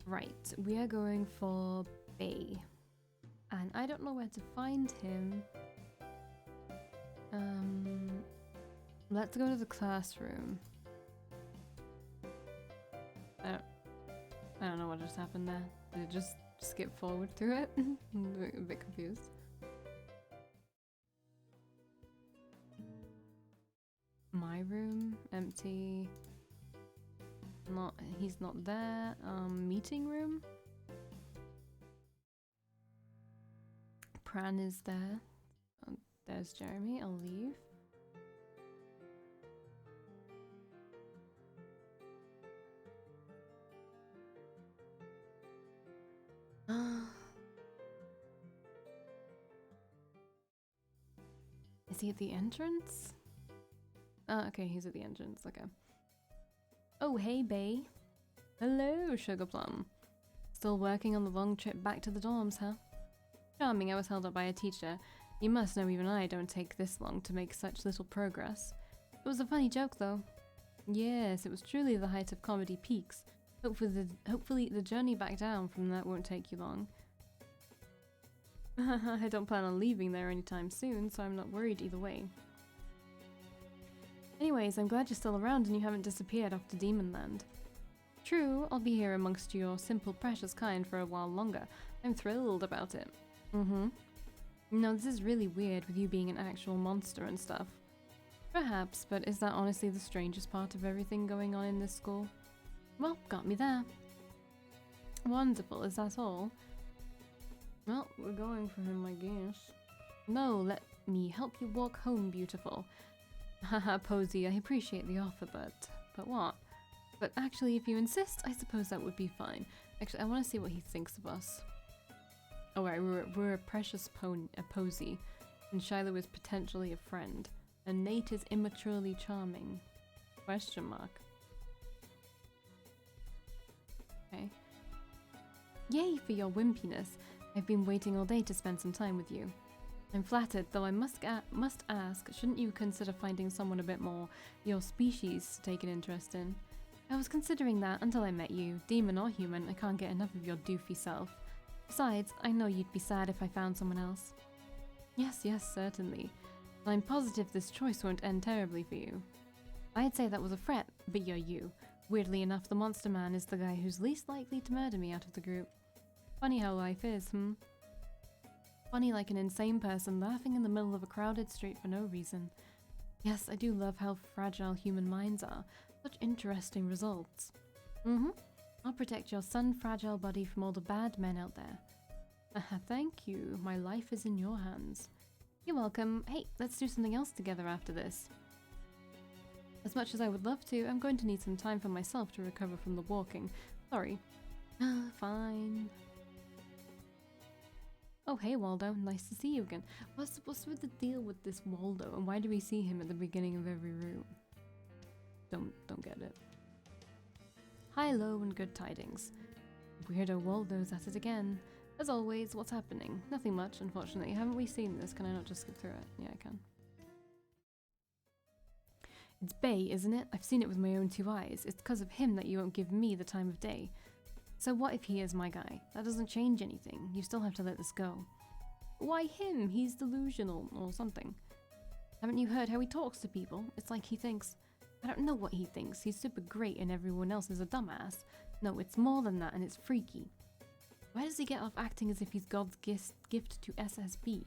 Right, we are going for Bay. And I don't know where to find him. Let's go to the classroom. I don't know what just happened there. Did it just skip forward through it? I'm a bit confused. My room, empty. He's not there. Meeting room. Pran is there. There's Jeremy. I'll leave. Is he at the entrance? Okay, he's at the entrance. Okay. Oh, hey, Bay. Hello, Sugar Plum. Still working on the long trip back to the dorms, huh? Charming, I was held up by a teacher. You must know even I don't take this long to make such little progress. It was a funny joke, though. Yes, it was truly the height of comedy peaks. Hopefully the journey back down from that won't take you long. I don't plan on leaving there anytime soon, so I'm not worried either way. Anyways, I'm glad you're still around and you haven't disappeared off to Demonland. True, I'll be here amongst your simple, precious kind for a while longer. I'm thrilled about it. No, this is really weird with you being an actual monster and stuff. Perhaps, but is that honestly the strangest part of everything going on in this school? Well, got me there. Wonderful, is that all? Well, we're going for him, I guess. No, let me help you walk home, beautiful. Haha, Posy, I appreciate the offer, but what? But actually, if you insist, I suppose that would be fine. Actually, I want to see what he thinks of us. Oh, right, we're a precious Posy, and Shiloh is potentially a friend, and Nate is immaturely charming. Question mark. Okay. Yay for your wimpiness. I've been waiting all day to spend some time with you. I'm flattered, though I must ask, shouldn't you consider finding someone a bit more your species to take an interest in? I was considering that until I met you. Demon or human, I can't get enough of your doofy self. Besides, I know you'd be sad if I found someone else. Yes, certainly. But I'm positive this choice won't end terribly for you. I'd say that was a threat, but you're you. Weirdly enough, the monster man is the guy who's least likely to murder me out of the group. Funny how life is, Funny like an insane person laughing in the middle of a crowded street for no reason. Yes, I do love how fragile human minds are. Such interesting results. I'll protect your sun-fragile body from all the bad men out there. Thank you. My life is in your hands. You're welcome. Hey, let's do something else together after this. As much as I would love to, I'm going to need some time for myself to recover from the walking. Sorry. Fine. Oh, hey Waldo, nice to see you again. What's with the deal with this Waldo, and why do we see him at the beginning of every room? Don't get it. Hi, low and good tidings. Weirdo Waldo's at it again. As always, what's happening? Nothing much, unfortunately. Haven't we seen this? Can I not just skip through it? Yeah, I can. It's Bay, isn't it? I've seen it with my own two eyes. It's because of him that you won't give me the time of day. So what if he is my guy? That doesn't change anything. You still have to let this go. Why him? He's delusional or something. Haven't you heard how he talks to people? It's like he thinks... I don't know what he thinks. He's super great and everyone else is a dumbass. No, it's more than that and it's freaky. Why does he get off acting as if he's God's gift to SSB?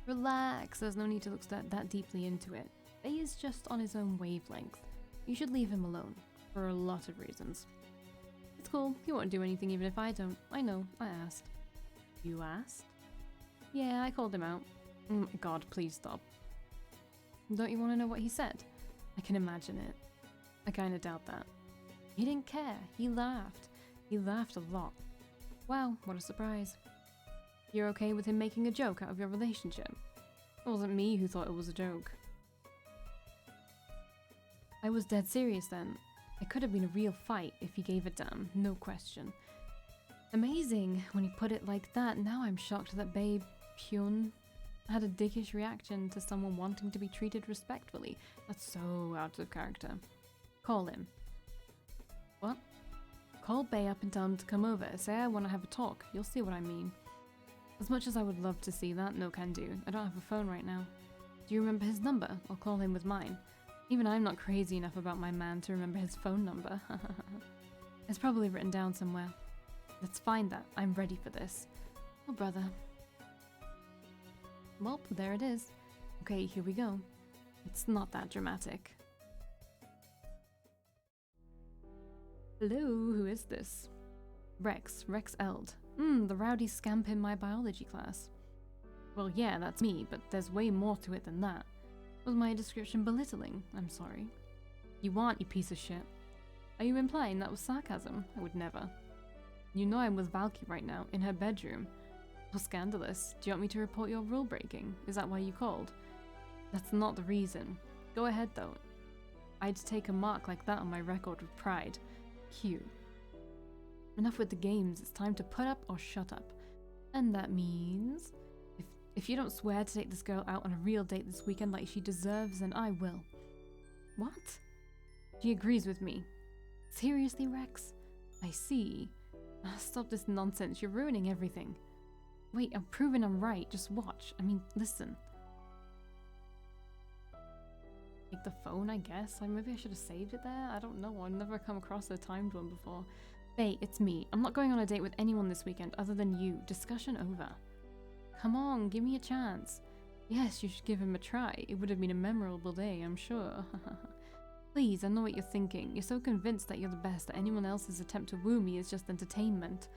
Relax, there's no need to look that deeply into it. Bay is just on his own wavelength. You should leave him alone. For a lot of reasons. It's cool, he won't do anything even if I don't. I know, I asked. You asked? Yeah, I called him out. Oh my god, please stop. Don't you want to know what he said? I can imagine it. I kinda doubt that. He didn't care, he laughed. He laughed a lot. Wow, what a surprise. You're okay with him making a joke out of your relationship? It wasn't me who thought it was a joke. I was dead serious then. It could have been a real fight if he gave a damn, no question. Amazing, when you put it like that, now I'm shocked that Babe Hyun had a dickish reaction to someone wanting to be treated respectfully. That's so out of character. Call him. What? Call Bay up and tell him to come over. Say I want to have a talk. You'll see what I mean. As much as I would love to see that, no can do. I don't have a phone right now. Do you remember his number? I'll call him with mine. Even I'm not crazy enough about my man to remember his phone number. It's probably written down somewhere. Let's find that. I'm ready for this. Oh, brother. Well, there it is. Okay, here we go. It's not that dramatic. Hello, who is this? Rex Eld. The rowdy scamp in my biology class. Well, yeah, that's me, but there's way more to it than that. Was my description belittling? I'm sorry. You aren't, you piece of shit. Are you implying that was sarcasm? I would never. You know I'm with Valkii right now, in her bedroom. Well, scandalous. Do you want me to report your rule breaking? Is that why you called? That's not the reason. Go ahead, though. I'd take a mark like that on my record with pride. Cute. Enough with the games. It's time to put up or shut up. And that means... If you don't swear to take this girl out on a real date this weekend like she deserves, then I will. What? She agrees with me. Seriously, Rex? I see. Stop this nonsense. You're ruining everything. Wait, I'm proving I'm right. Just watch. I mean, listen. Take the phone, I guess. Maybe I should have saved it there. I don't know. I've never come across a timed one before. Hey, it's me. I'm not going on a date with anyone this weekend other than you. Discussion over. Come on, give me a chance. Yes, you should give him a try. It would have been a memorable day, I'm sure. Please, I know what you're thinking. You're so convinced that you're the best that anyone else's attempt to woo me is just entertainment.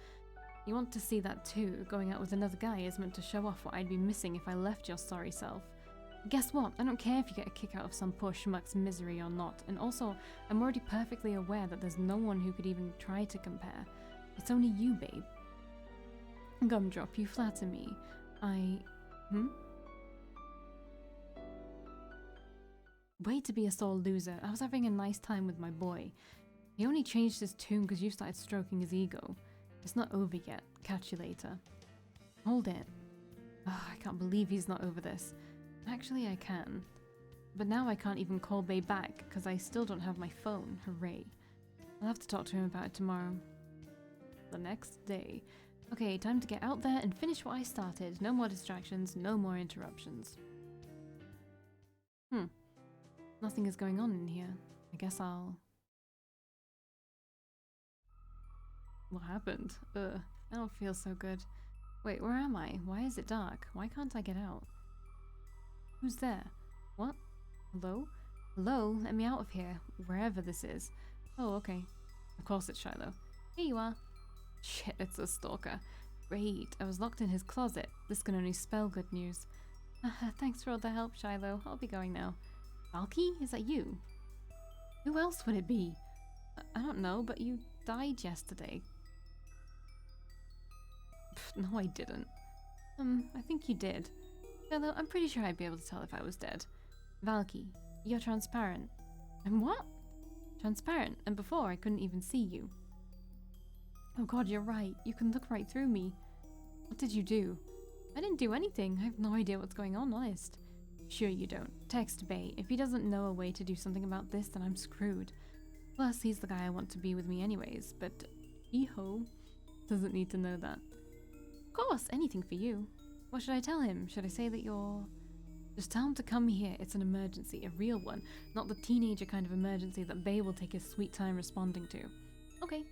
You want to see that too. Going out with another guy is meant to show off what I'd be missing if I left your sorry self. Guess what? I don't care if you get a kick out of some poor schmuck's misery or not. And also, I'm already perfectly aware that there's no one who could even try to compare. It's only you, babe. Gumdrop, you flatter me. Way to be a sore loser. I was having a nice time with my boy. He only changed his tune because you started stroking his ego. It's not over yet. Catch you later. Hold it. Oh, I can't believe he's not over this. Actually, I can. But now I can't even call Bay back because I still don't have my phone. Hooray. I'll have to talk to him about it tomorrow. The next day. Okay, time to get out there and finish what I started. No more distractions, no more interruptions. Nothing is going on in here. I guess I'll... What happened? Ugh, I don't feel so good. Wait, where am I? Why is it dark? Why can't I get out? Who's there? What? Hello? Hello? Let me out of here. Wherever this is. Oh, okay. Of course it's Shiloh. Here you are. Shit, it's a stalker. Great, I was locked in his closet. This can only spell good news. Thanks for all the help, Shiloh. I'll be going now. Valkii? Is that you? Who else would it be? I don't know, but you died yesterday. Pfft, no, I didn't. I think you did. Although I'm pretty sure I'd be able to tell if I was dead. Valkii, you're transparent. And what? Transparent, and before I couldn't even see you. Oh god, you're right. You can look right through me. What did you do? I didn't do anything. I have no idea what's going on, honest. Sure you don't. Text Bay. If he doesn't know a way to do something about this, then I'm screwed. Plus, he's the guy I want to be with me anyways, but Eho doesn't need to know that. Of course, anything for you. What should I tell him? Should I say that you're... Just tell him to come here. It's an emergency, a real one, not the teenager kind of emergency that Bay will take his sweet time responding to. Okay.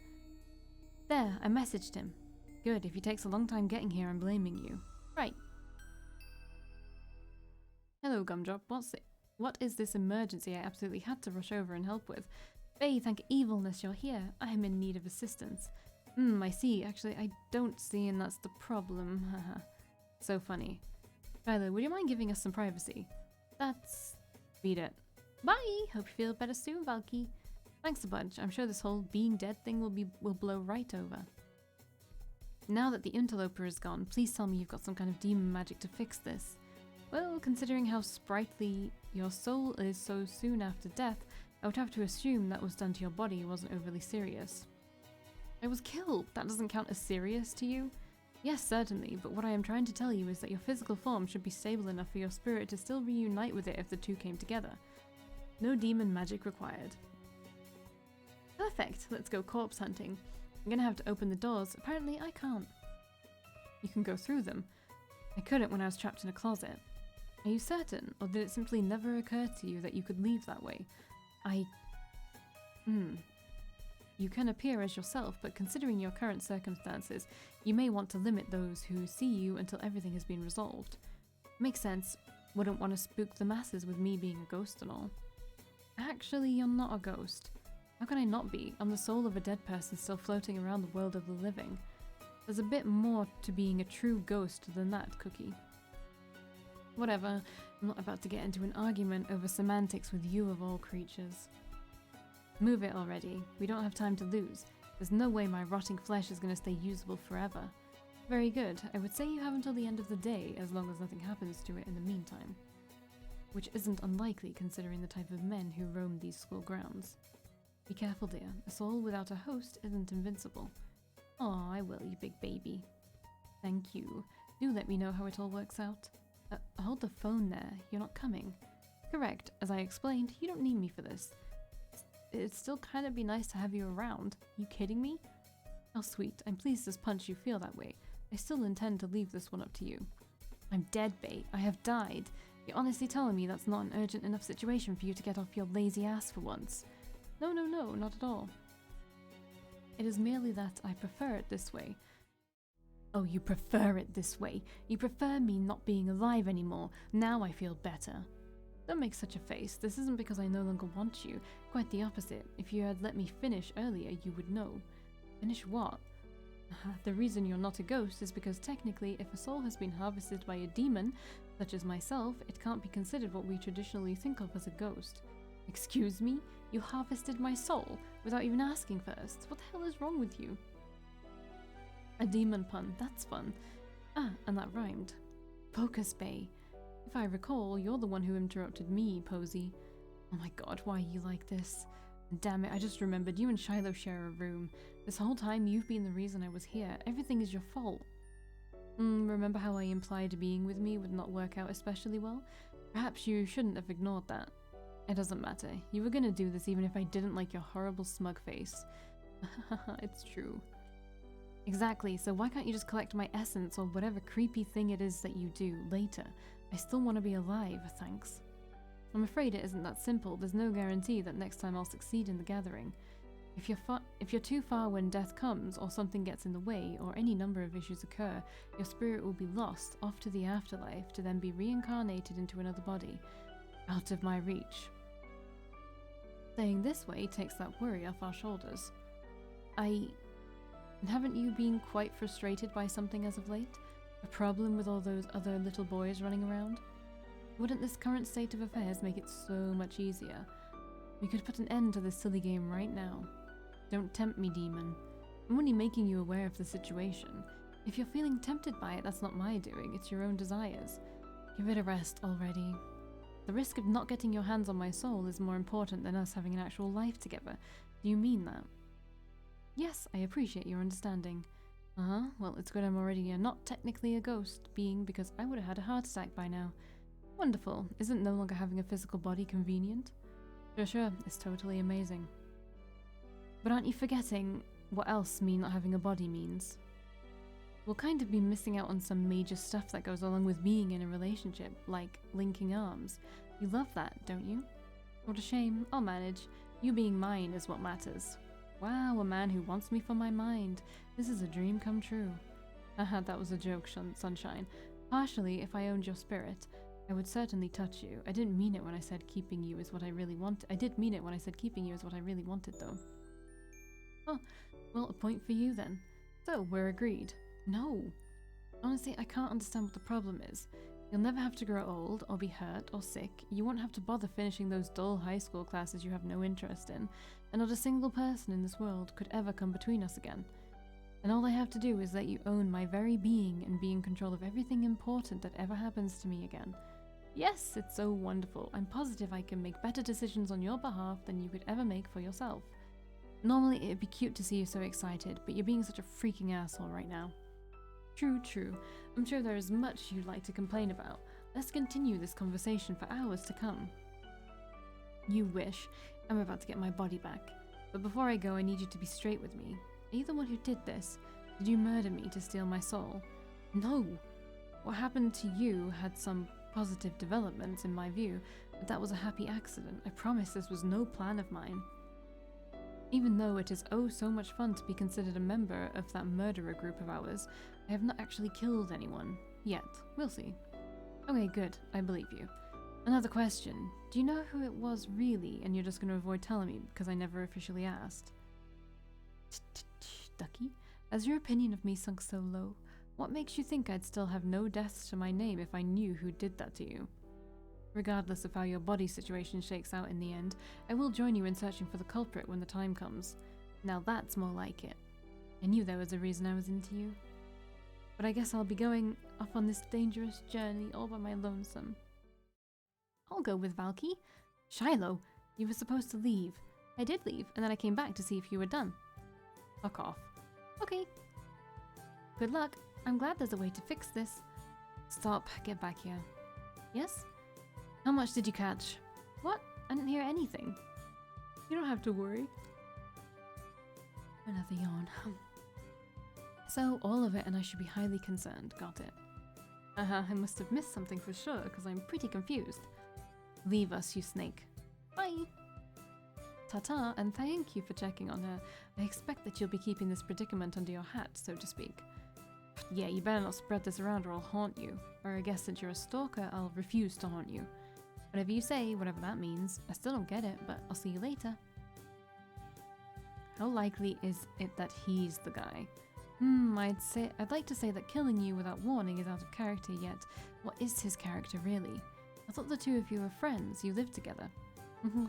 There, I messaged him. Good, if he takes a long time getting here, I'm blaming you. Right. Hello, Gumdrop. What is this emergency I absolutely had to rush over and help with? Bay, thank evilness you're here. I am in need of assistance. I see. Actually, I don't see, and that's the problem. Haha. So funny. Shiloh, would you mind giving us some privacy? That's... Beat it. Bye! Hope you feel better soon, Valkii. Thanks a bunch. I'm sure this whole being dead thing will blow right over. Now that the interloper is gone, please tell me you've got some kind of demon magic to fix this. Well, considering how sprightly your soul is so soon after death, I would have to assume that was done to your body wasn't overly serious. I was killed. That doesn't count as serious to you? Yes, certainly, but what I am trying to tell you is that your physical form should be stable enough for your spirit to still reunite with it if the two came together. No demon magic required. Perfect, let's go corpse hunting. I'm gonna have to open the doors. Apparently, I can't. You can go through them. I couldn't when I was trapped in a closet. Are you certain, or did it simply never occur to you that you could leave that way? You can appear as yourself, but considering your current circumstances, you may want to limit those who see you until everything has been resolved. Makes sense. Wouldn't want to spook the masses with me being a ghost and all. Actually, you're not a ghost. How can I not be? I'm the soul of a dead person still floating around the world of the living. There's a bit more to being a true ghost than that, Cookie. Whatever, I'm not about to get into an argument over semantics with you of all creatures. Move it already. We don't have time to lose. There's no way my rotting flesh is going to stay usable forever. Very good. I would say you have until the end of the day, as long as nothing happens to it in the meantime. Which isn't unlikely considering the type of men who roam these school grounds. Be careful, dear. A soul without a host isn't invincible. Aw, I will, you big baby. Thank you. Do let me know how it all works out. Hold the phone there. You're not coming. Correct. As I explained, you don't need me for this. It'd still kind of be nice to have you around. You kidding me? How sweet. I'm pleased as punch you feel that way. I still intend to leave this one up to you. I'm dead bait. I have died. You're honestly telling me that's not an urgent enough situation for you to get off your lazy ass for once? No, not at all. It is merely that I prefer it this way. Oh, you prefer it this way. You prefer me not being alive anymore. Now I feel better. Don't make such a face. This isn't because I no longer want you. Quite the opposite. If you had let me finish earlier, you would know. Finish what? The reason you're not a ghost is because technically, if a soul has been harvested by a demon, such as myself, it can't be considered what we traditionally think of as a ghost. Excuse me? You harvested my soul without even asking first. What the hell is wrong with you? A demon pun. That's fun. Ah, and that rhymed. Focus, Bay. If I recall, you're the one who interrupted me, Posy. Oh my god, why are you like this? Damn it, I just remembered you and Shiloh share a room. This whole time you've been the reason I was here. Everything is your fault. Remember how I implied being with me would not work out especially well? Perhaps you shouldn't have ignored that. It doesn't matter. You were gonna do this even if I didn't like your horrible smug face. It's true. Exactly, so why can't you just collect my essence or whatever creepy thing it is that you do later? I still want to be alive, thanks. I'm afraid it isn't that simple. There's no guarantee that next time I'll succeed in the gathering. If you're too far when death comes, or something gets in the way, or any number of issues occur, your spirit will be lost off to the afterlife to then be reincarnated into another body, out of my reach. Staying this way takes that worry off our shoulders. Haven't you been quite frustrated by something as of late? A problem with all those other little boys running around? Wouldn't this current state of affairs make it so much easier? We could put an end to this silly game right now. Don't tempt me, demon. I'm only making you aware of the situation. If you're feeling tempted by it, that's not my doing, it's your own desires. Give it a rest already. The risk of not getting your hands on my soul is more important than us having an actual life together. Do you mean that? Yes, I appreciate your understanding. Well, it's good I'm already not technically a ghost being because I would have had a heart attack by now. Wonderful. Isn't no longer having a physical body convenient? Sure, it's totally amazing. But aren't you forgetting what else me not having a body means? We'll kind of be missing out on some major stuff that goes along with being in a relationship, like linking arms. You love that, don't you? What a shame. I'll manage. You being mine is what matters. Wow, a man who wants me for my mind. This is a dream come true. Haha, that was a joke, Sunshine. Partially, if I owned your spirit, I would certainly touch you. I didn't mean it when I said keeping you is what I really wanted. I did mean it when I said keeping you is what I really wanted, though. Oh, well, a point for you then. So, we're agreed. No. Honestly, I can't understand what the problem is. You'll never have to grow old, or be hurt, or sick. You won't have to bother finishing those dull high school classes you have no interest in, and not a single person in this world could ever come between us again. And all I have to do is let you own my very being and be in control of everything important that ever happens to me again. Yes, it's so wonderful. I'm positive I can make better decisions on your behalf than you could ever make for yourself. Normally it'd be cute to see you so excited, but you're being such a freaking asshole right now. True. I'm sure there is much you'd like to complain about. Let's continue this conversation for hours to come. You wish. I'm about to get my body back. But before I go, I need you to be straight with me. Are you the one who did this? Did you murder me to steal my soul? No! What happened to you had some positive developments in my view, but that was a happy accident. I promise this was no plan of mine. Even though it is oh so much fun to be considered a member of that murderer group of ours, I have not actually killed anyone. Yet. We'll see. Okay, good. I believe you. Another question. Do you know who it was really, and you're just going to avoid telling me because I never officially asked? Ducky, has your opinion of me sunk so low? What makes you think I'd still have no deaths to my name if I knew who did that to you? Regardless of how your body situation shakes out in the end, I will join you in searching for the culprit when the time comes. Now that's more like it. I knew there was a reason I was into you. But I guess I'll be going off on this dangerous journey all by my lonesome. I'll go with Valkii. Shiloh, you were supposed to leave. I did leave, and then I came back to see if you were done. Fuck off. Okay. Good luck. I'm glad there's a way to fix this. Stop. Get back here. Yes? How much did you catch? What? I didn't hear anything. You don't have to worry. Another yawn. So, all of it, and I should be highly concerned. Got it. I must have missed something for sure, because I'm pretty confused. Leave us, you snake. Bye! Ta-ta, and thank you for checking on her. I expect that you'll be keeping this predicament under your hat, so to speak. Yeah, you better not spread this around or I'll haunt you. Or I guess since you're a stalker, I'll refuse to haunt you. Whatever you say, whatever that means. I still don't get it, but I'll see you later. How likely is it that he's the guy? I'd like to say that killing you without warning is out of character, yet what is his character really? I thought the two of you were friends, you lived together.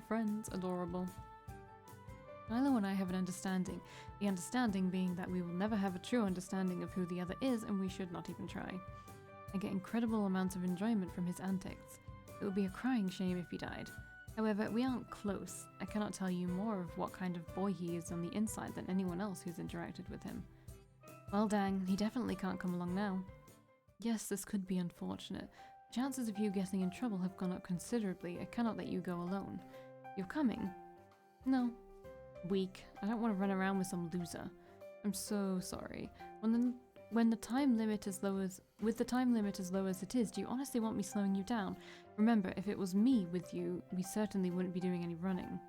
Friends, adorable. Milo and I have an understanding, the understanding being that we will never have a true understanding of who the other is and we should not even try. I get incredible amounts of enjoyment from his antics. It would be a crying shame if he died. However, we aren't close. I cannot tell you more of what kind of boy he is on the inside than anyone else who's interacted with him. Well dang, he definitely can't come along now. Yes, this could be unfortunate. The chances of you getting in trouble have gone up considerably. I cannot let you go alone. You're coming? No. Weak. I don't want to run around with some loser. I'm so sorry. When the time limit is low as it is, do you honestly want me slowing you down? Remember, if it was me with you, we certainly wouldn't be doing any running.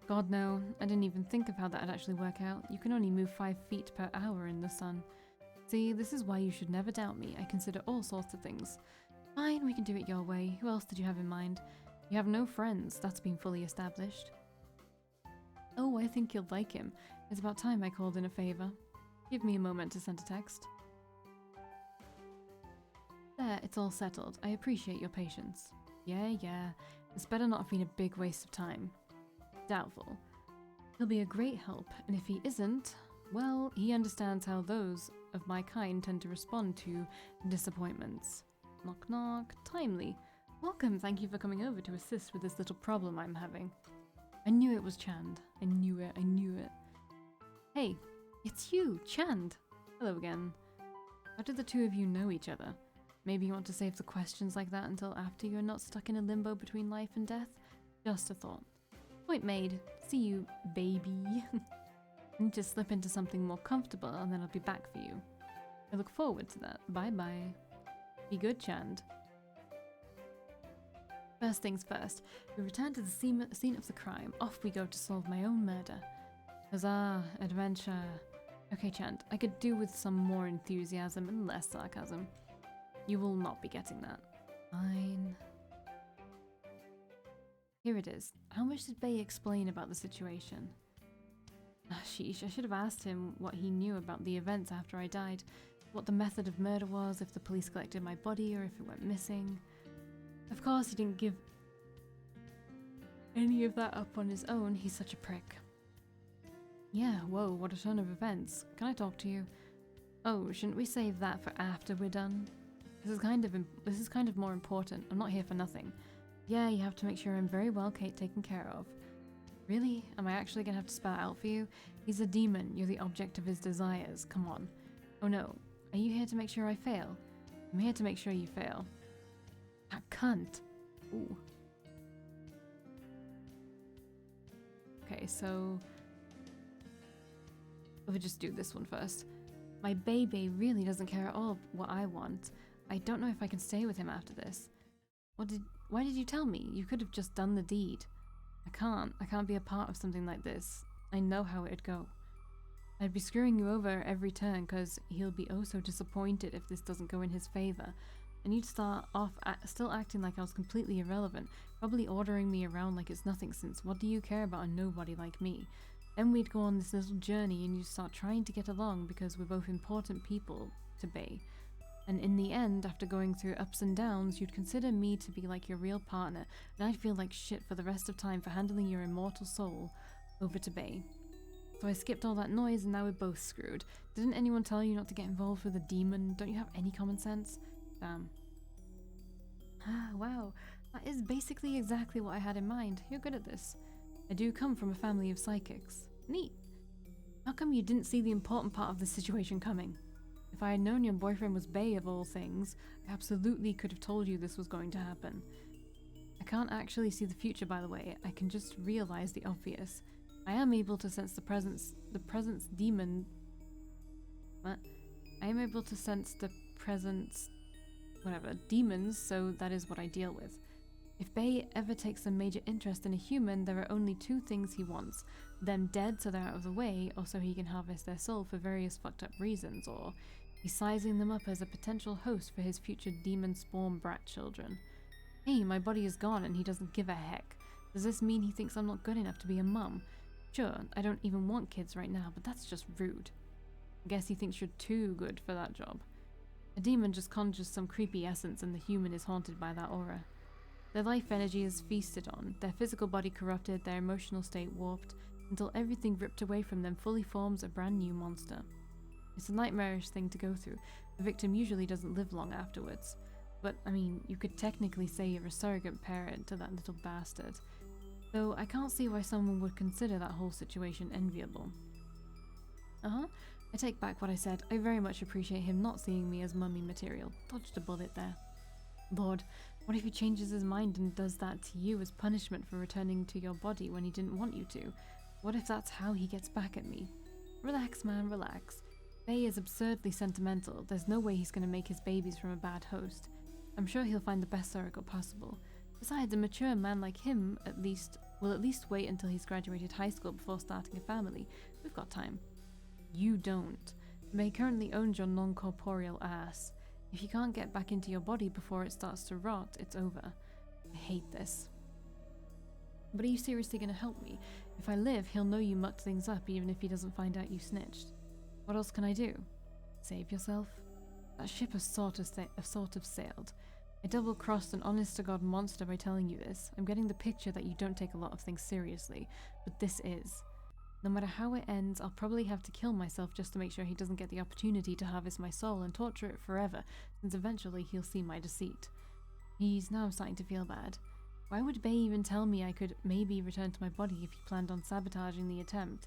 God no, I didn't even think of how that'd actually work out. You can only move 5 feet per hour in the sun. See, this is why you should never doubt me. I consider all sorts of things. Fine, we can do it your way. Who else did you have in mind? You have no friends, that's been fully established. Oh, I think you'll like him. It's about time I called in a favor. Give me a moment to send a text. There, it's all settled. I appreciate your patience. Yeah. This better not have been a big waste of time. Doubtful. He'll be a great help, and if he isn't, well, he understands how those of my kind tend to respond to disappointments. Knock knock. Timely. Welcome, thank you for coming over to assist with this little problem I'm having. I knew it was Chand. I knew it. Hey, it's you, Chand. Hello again. How did the two of you know each other? Maybe you want to save the questions like that until after you're not stuck in a limbo between life and death? Just a thought. Point made. See you, baby. I need to slip into something more comfortable and then I'll be back for you. I look forward to that. Bye-bye. Be good, Chand. First things first, we return to the scene of the crime. Off we go to solve my own murder. Huzzah, adventure. Okay, Chand, I could do with some more enthusiasm and less sarcasm. You will not be getting that. Fine. Here it is. How much did Bay explain about the situation? Sheesh, I should have asked him what he knew about the events after I died. What the method of murder was, if the police collected my body or if it went missing. Of course, he didn't give any of that up on his own. He's such a prick. Yeah, whoa, what a ton of events. Can I talk to you? Oh, shouldn't we save that for after we're done? This is kind of more important. I'm not here for nothing. Yeah, you have to make sure I'm very well taken care of. Really? Am I actually gonna have to spell it out for you? He's a demon. You're the object of his desires. Come on. Oh no. Are you here to make sure I fail? I'm here to make sure you fail. That cunt. Ooh. Okay, so We'll just do this one first. My baby really doesn't care at all what I want. I don't know if I can stay with him after this. Why did you tell me? You could have just done the deed. I can't be a part of something like this. I know how it'd go. I'd be screwing you over every turn because he'll be oh so disappointed if this doesn't go in his favor. And you'd start off still acting like I was completely irrelevant, probably ordering me around like it's nothing since what do you care about a nobody like me? Then we'd go on this little journey and you'd start trying to get along because we're both important people to Bay. And in the end, after going through ups and downs, you'd consider me to be like your real partner, and I'd feel like shit for the rest of time for handling your immortal soul over to Bay. So I skipped all that noise and now we're both screwed. Didn't anyone tell you not to get involved with a demon? Don't you have any common sense? Damn. Ah, wow. That is basically exactly what I had in mind. You're good at this. I do come from a family of psychics. Neat. How come you didn't see the important part of the situation coming? If I had known your boyfriend was Bay of all things, I absolutely could have told you this was going to happen. I can't actually see the future, by the way. I can just realize the obvious. I am able to sense the presence demon. What? I am able to sense the presence, whatever, demons, so that is what I deal with. If Bay ever takes a major interest in a human, there are only two things he wants. Them dead so they're out of the way, or so he can harvest their soul for various fucked up reasons, or he's sizing them up as a potential host for his future demon spawn brat children. Hey, my body is gone and he doesn't give a heck. Does this mean he thinks I'm not good enough to be a mum? Sure, I don't even want kids right now, but that's just rude. I guess he thinks you're too good for that job. A demon just conjures some creepy essence and the human is haunted by that aura. Their life energy is feasted on, their physical body corrupted, their emotional state warped, until everything ripped away from them fully forms a brand new monster. It's a nightmarish thing to go through. The victim usually doesn't live long afterwards. But, I mean, you could technically say you're a surrogate parent to that little bastard. Though I can't see why someone would consider that whole situation enviable. I take back what I said. I very much appreciate him not seeing me as mummy material. Dodged a bullet there. Lord, what if he changes his mind and does that to you as punishment for returning to your body when he didn't want you to? What if that's how he gets back at me? Relax, man, relax. Bay is absurdly sentimental. There's no way he's going to make his babies from a bad host. I'm sure he'll find the best surrogate possible. Besides, a mature man like him will at least wait until he's graduated high school before starting a family. We've got time. You don't. Bay currently owns your non-corporeal ass. If you can't get back into your body before it starts to rot, it's over. I hate this. But are you seriously going to help me? If I live, he'll know you mucked things up even if he doesn't find out you snitched. What else can I do? Save yourself? That ship has sort of sailed. I double-crossed an honest-to-God monster by telling you this. I'm getting the picture that you don't take a lot of things seriously, but this is. No matter how it ends, I'll probably have to kill myself just to make sure he doesn't get the opportunity to harvest my soul and torture it forever, since eventually he'll see my deceit. Now I'm starting to feel bad. Why would Bay even tell me I could maybe return to my body if he planned on sabotaging the attempt?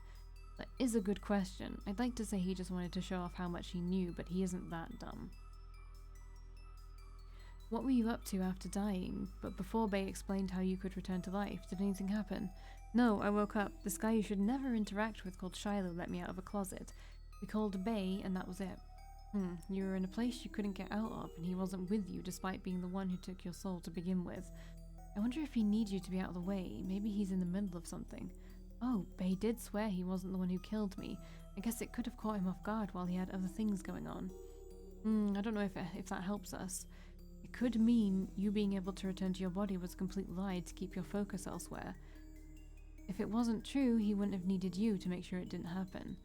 That is a good question. I'd like to say he just wanted to show off how much he knew, but he isn't that dumb. What were you up to after dying? But before Bay explained how you could return to life, did anything happen? No, I woke up. This guy you should never interact with called Shiloh let me out of a closet. We called Bay and that was it. You were in a place you couldn't get out of and he wasn't with you despite being the one who took your soul to begin with. I wonder if he needs you to be out of the way. Maybe he's in the middle of something. Oh, Bay did swear he wasn't the one who killed me. I guess it could have caught him off guard while he had other things going on. I don't know if that helps us. It could mean you being able to return to your body was a complete lie to keep your focus elsewhere. If it wasn't true, he wouldn't have needed you to make sure it didn't happen.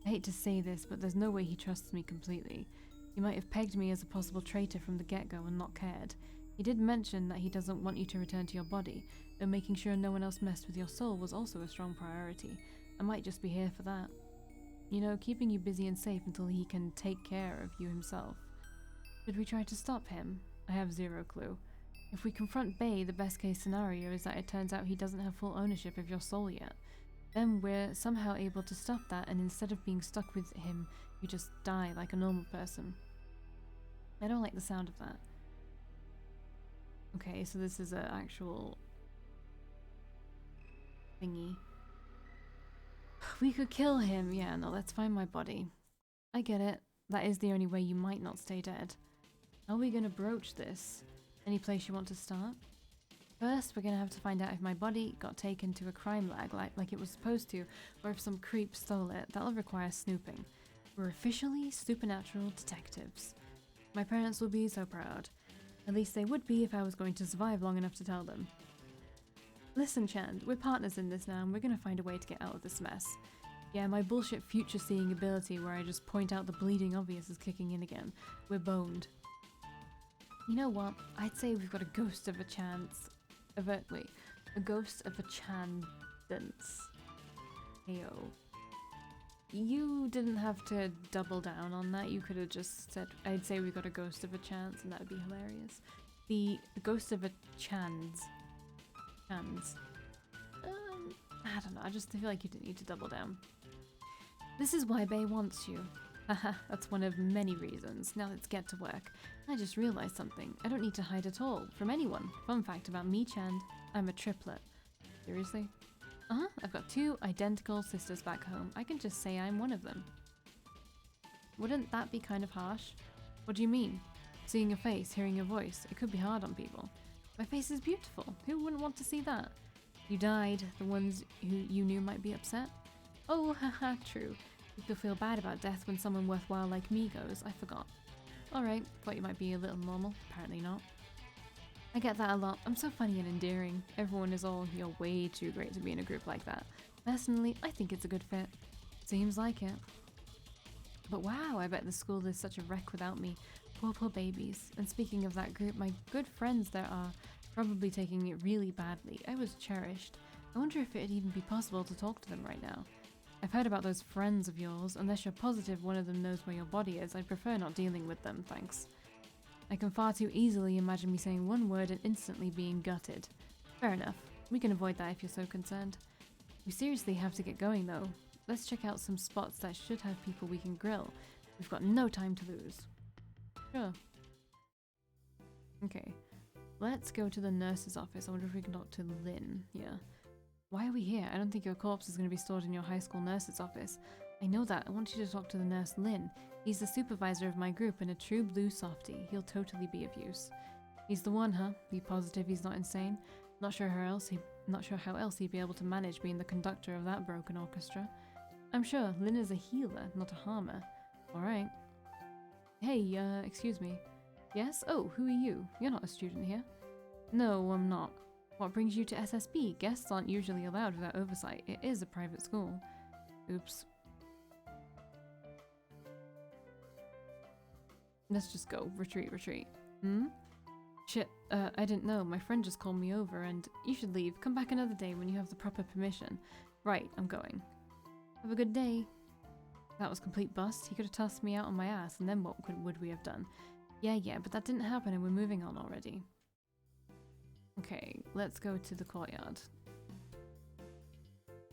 I hate to say this, but there's no way he trusts me completely. He might have pegged me as a possible traitor from the get-go and not cared. He did mention that he doesn't want you to return to your body, though making sure no one else messed with your soul was also a strong priority. I might just be here for that. You know, keeping you busy and safe until he can take care of you himself. Should we try to stop him? I have zero clue. If we confront Bay, the best case scenario is that it turns out he doesn't have full ownership of your soul yet. Then we're somehow able to stop that, and instead of being stuck with him, you just die like a normal person. I don't like the sound of that. Okay, so this is an actual thingy. We could kill him. Yeah, no, let's find my body. I get it. That is the only way you might not stay dead. How are we gonna broach this? Any place you want to start? First, we're gonna have to find out if my body got taken to a crime lab like it was supposed to, or if some creep stole it. That'll require snooping. We're officially supernatural detectives. My parents will be so proud. At least they would be if I was going to survive long enough to tell them. Listen, Chand, we're partners in this now, and we're gonna find a way to get out of this mess. Yeah, my bullshit future-seeing ability where I just point out the bleeding obvious is kicking in again. We're boned. You know what? I'd say we've got a ghost of a chance. A ghost of a chandance. Heyo. You didn't have to double down on that. You could have just said, I'd say we got a ghost of a chance, and that would be hilarious. The ghost of a chance. I don't know, I just feel like you didn't need to double down. This is why Bay wants you. Haha, that's one of many reasons. Now let's get to work. I just realized something. I don't need to hide at all. From anyone. Fun fact about me, Chand. I'm a triplet. Seriously? Uh-huh, I've got 2 identical sisters back home. I can just say I'm one of them. Wouldn't that be kind of harsh? What do you mean? Seeing your face, hearing your voice. It could be hard on people. My face is beautiful. Who wouldn't want to see that? You died. The ones who you knew might be upset. Oh, haha, true. People feel bad about death when someone worthwhile like me goes. I forgot. Alright, thought you might be a little normal. Apparently not. I get that a lot. I'm so funny and endearing. Everyone is all, you're way too great to be in a group like that. Personally, I think it's a good fit. Seems like it. But wow, I bet the school is such a wreck without me. Poor, poor babies. And speaking of that group, my good friends there are probably taking it really badly. I was cherished. I wonder if it'd even be possible to talk to them right now. I've heard about those friends of yours. Unless you're positive one of them knows where your body is, I'd prefer not dealing with them, thanks. I can far too easily imagine me saying one word and instantly being gutted. Fair enough. We can avoid that if you're so concerned. We seriously have to get going though. Let's check out some spots that should have people we can grill. We've got no time to lose. Sure. Okay. Let's go to the nurse's office. I wonder if we can talk to Lynn. Yeah. Why are we here? I don't think your corpse is going to be stored in your high school nurse's office. I know that. I want you to talk to the nurse Lynn. He's the supervisor of my group and a true blue softie. He'll totally be of use. He's the one, huh? Be positive he's not insane? Not sure how else he'd be able to manage being the conductor of that broken orchestra. I'm sure. Lynn is a healer, not a harmer. Alright. Hey, excuse me. Yes? Oh, who are you? You're not a student here. No, I'm not. What brings you to SSB? Guests aren't usually allowed without oversight. It is a private school. Oops. Let's just go. Retreat, retreat. Hmm? Shit, I didn't know. My friend just called me over and you should leave. Come back another day when you have the proper permission. Right, I'm going. Have a good day. That was complete bust. He could have tossed me out on my ass and then what would we have done? Yeah, but that didn't happen and we're moving on already. Okay, let's go to the courtyard.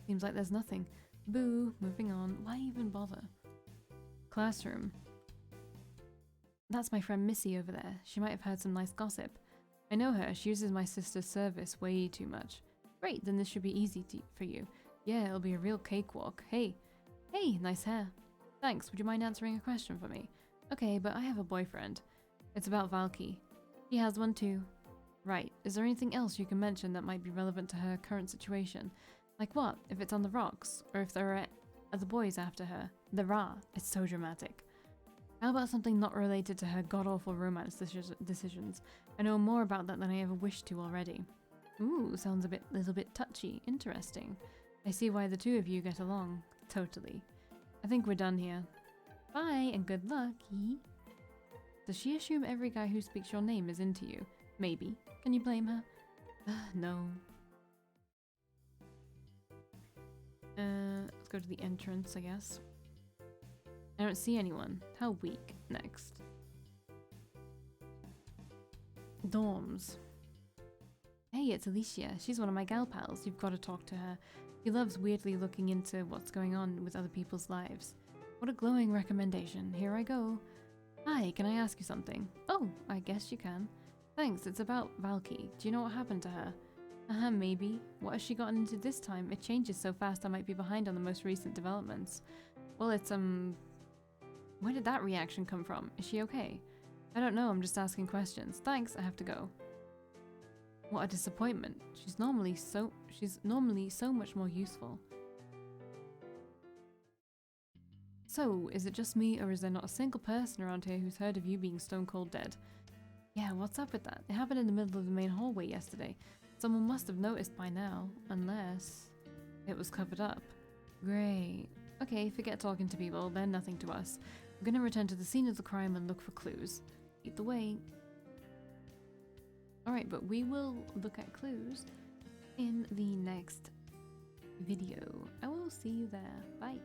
Seems like there's nothing. Boo, moving on. Why even bother? Classroom. That's my friend Missy over there. She might have heard some nice gossip. I know her. She uses my sister's service way too much. Great, then this should be easy for you. Yeah, it'll be a real cakewalk. Hey, nice hair. Thanks, would you mind answering a question for me? Okay, but I have a boyfriend. It's about Valkii. He has one too. Right, is there anything else you can mention that might be relevant to her current situation? Like what? If it's on the rocks? Or if there are other boys after her? There are. It's so dramatic. How about something not related to her god-awful romance decisions? I know more about that than I ever wished to already. Ooh, sounds a little bit touchy. Interesting. I see why the two of you get along. Totally. I think we're done here. Bye, and good luck. Does she assume every guy who speaks your name is into you? Maybe. Can you blame her? No. Let's go to the entrance, I guess. I don't see anyone. How weak. Next. Dorms. Hey, it's Alicia. She's one of my gal pals. You've got to talk to her. She loves weirdly looking into what's going on with other people's lives. What a glowing recommendation. Here I go. Hi, can I ask you something? Oh, I guess you can. Thanks, it's about Valkii. Do you know what happened to her? Maybe. What has she gotten into this time? It changes so fast I might be behind on the most recent developments. Well, it's, where did that reaction come from? Is she okay? I don't know, I'm just asking questions. Thanks, I have to go. What a disappointment. She's normally so much more useful. So, is it just me, or is there not a single person around here who's heard of you being stone cold dead? Yeah, what's up with that? It happened in the middle of the main hallway yesterday. Someone must have noticed by now, unless it was covered up. Great. Okay, forget talking to people, they're nothing to us. We're gonna return to the scene of the crime and look for clues. Lead the way. Alright, but we will look at clues in the next video. I will see you there. Bye.